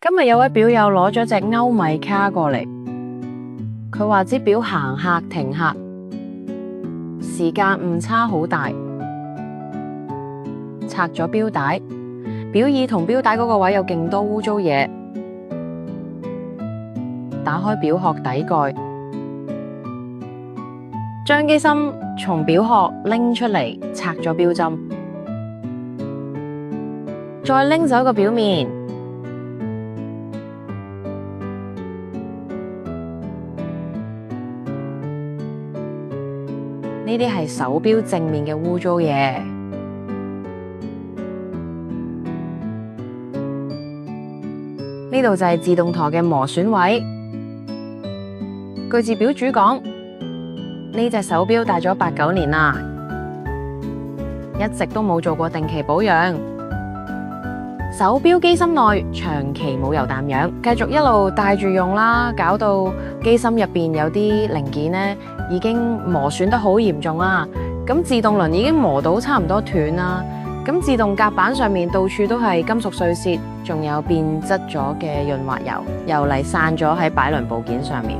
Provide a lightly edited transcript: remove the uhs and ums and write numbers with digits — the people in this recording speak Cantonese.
今日有位表友攞咗隻歐米卡過嚟，佢話支表行客停客，時間誤差好大，拆咗表帶，表耳同表帶嗰個位有勁多污糟嘢，打開表殼底蓋，將機芯從表殼拎出嚟，拆咗表針，再拎走個表面。呢啲係手錶正面嘅污糟嘢。呢度就係自動舵嘅磨損位。據自表主講，呢隻手錶戴咗8、9年啦，一直都冇做過定期保養。手錶機芯內長期冇油氮氧，繼續一路戴住用啦，搞到機芯入邊有啲零件呢已經磨損得好嚴重啦。咁自動輪已經磨到差唔多斷啦。咁自動甲板上面到處都係金屬碎屑，仲有變質咗嘅潤滑油，油泥散咗喺擺輪部件上面。